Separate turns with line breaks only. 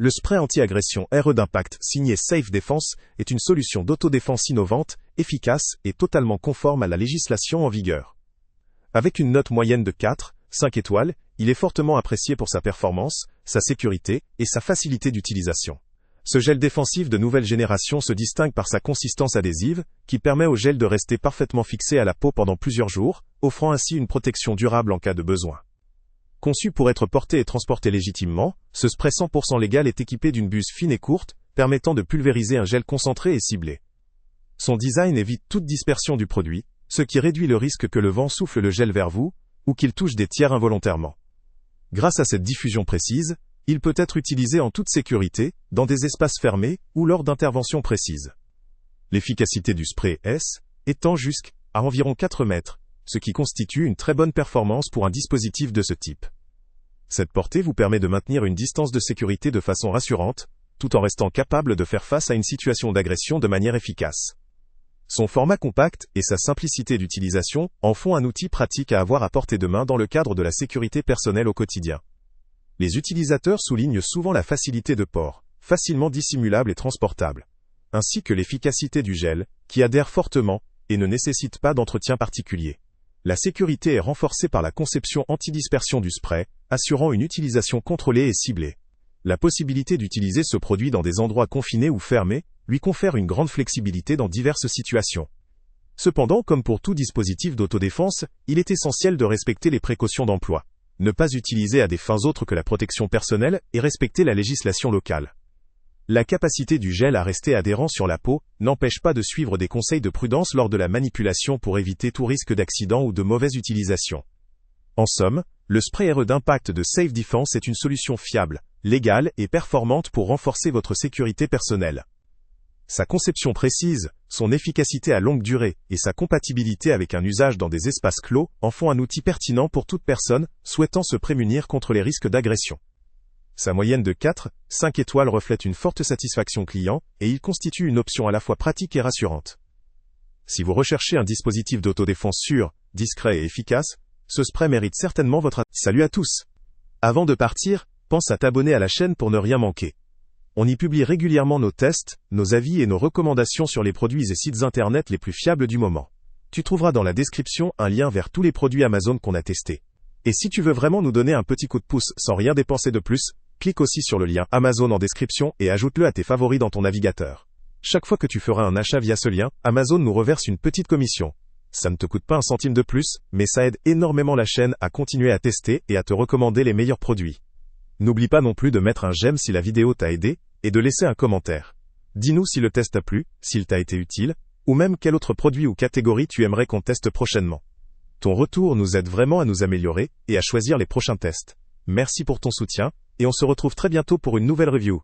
Le spray anti-agression RE d'Impact signé Safe Defense est une solution d'autodéfense innovante, efficace et totalement conforme à la législation en vigueur. Avec une note moyenne de 4,5 étoiles, il est fortement apprécié pour sa performance, sa sécurité et sa facilité d'utilisation. Ce gel défensif de nouvelle génération se distingue par sa consistance adhésive, qui permet au gel de rester parfaitement fixé à la peau pendant plusieurs jours, offrant ainsi une protection durable en cas de besoin. Conçu pour être porté et transporté légitimement, ce spray 100% légal est équipé d'une buse fine et courte, permettant de pulvériser un gel concentré et ciblé. Son design évite toute dispersion du produit, ce qui réduit le risque que le vent souffle le gel vers vous, ou qu'il touche des tiers involontairement. Grâce à cette diffusion précise, il peut être utilisé en toute sécurité, dans des espaces fermés, ou lors d'interventions précises. L'efficacité du spray étend jusqu'à environ 4 mètres, ce qui constitue une très bonne performance pour un dispositif de ce type. Cette portée vous permet de maintenir une distance de sécurité de façon rassurante, tout en restant capable de faire face à une situation d'agression de manière efficace. Son format compact et sa simplicité d'utilisation en font un outil pratique à avoir à portée de main dans le cadre de la sécurité personnelle au quotidien. Les utilisateurs soulignent souvent la facilité de port, facilement dissimulable et transportable, ainsi que l'efficacité du gel, qui adhère fortement et ne nécessite pas d'entretien particulier. La sécurité est renforcée par la conception antidispersion du spray, assurant une utilisation contrôlée et ciblée. La possibilité d'utiliser ce produit dans des endroits confinés ou fermés lui confère une grande flexibilité dans diverses situations. Cependant, comme pour tout dispositif d'autodéfense, il est essentiel de respecter les précautions d'emploi, ne pas utiliser à des fins autres que la protection personnelle et respecter la législation locale. La capacité du gel à rester adhérent sur la peau n'empêche pas de suivre des conseils de prudence lors de la manipulation pour éviter tout risque d'accident ou de mauvaise utilisation. En somme, le spray RE d'Impact de Safe Defense est une solution fiable, légale et performante pour renforcer votre sécurité personnelle. Sa conception précise, son efficacité à longue durée et sa compatibilité avec un usage dans des espaces clos en font un outil pertinent pour toute personne souhaitant se prémunir contre les risques d'agression. Sa moyenne de 4,5 étoiles reflète une forte satisfaction client et il constitue une option à la fois pratique et rassurante. Si vous recherchez un dispositif d'autodéfense sûr, discret et efficace, ce spray mérite certainement votre attention. Salut à tous! Avant de partir, pense à t'abonner à la chaîne pour ne rien manquer. On y publie régulièrement nos tests, nos avis et nos recommandations sur les produits et sites internet les plus fiables du moment. Tu trouveras dans la description un lien vers tous les produits Amazon qu'on a testés. Et si tu veux vraiment nous donner un petit coup de pouce sans rien dépenser de plus, clique aussi sur le lien Amazon en description et ajoute-le à tes favoris dans ton navigateur. Chaque fois que tu feras un achat via ce lien, Amazon nous reverse une petite commission. Ça ne te coûte pas un centime de plus, mais ça aide énormément la chaîne à continuer à tester et à te recommander les meilleurs produits. N'oublie pas non plus de mettre un j'aime si la vidéo t'a aidé, et de laisser un commentaire. Dis-nous si le test t'a plu, s'il t'a été utile, ou même quel autre produit ou catégorie tu aimerais qu'on teste prochainement. Ton retour nous aide vraiment à nous améliorer et à choisir les prochains tests. Merci pour ton soutien, et on se retrouve très bientôt pour une nouvelle review.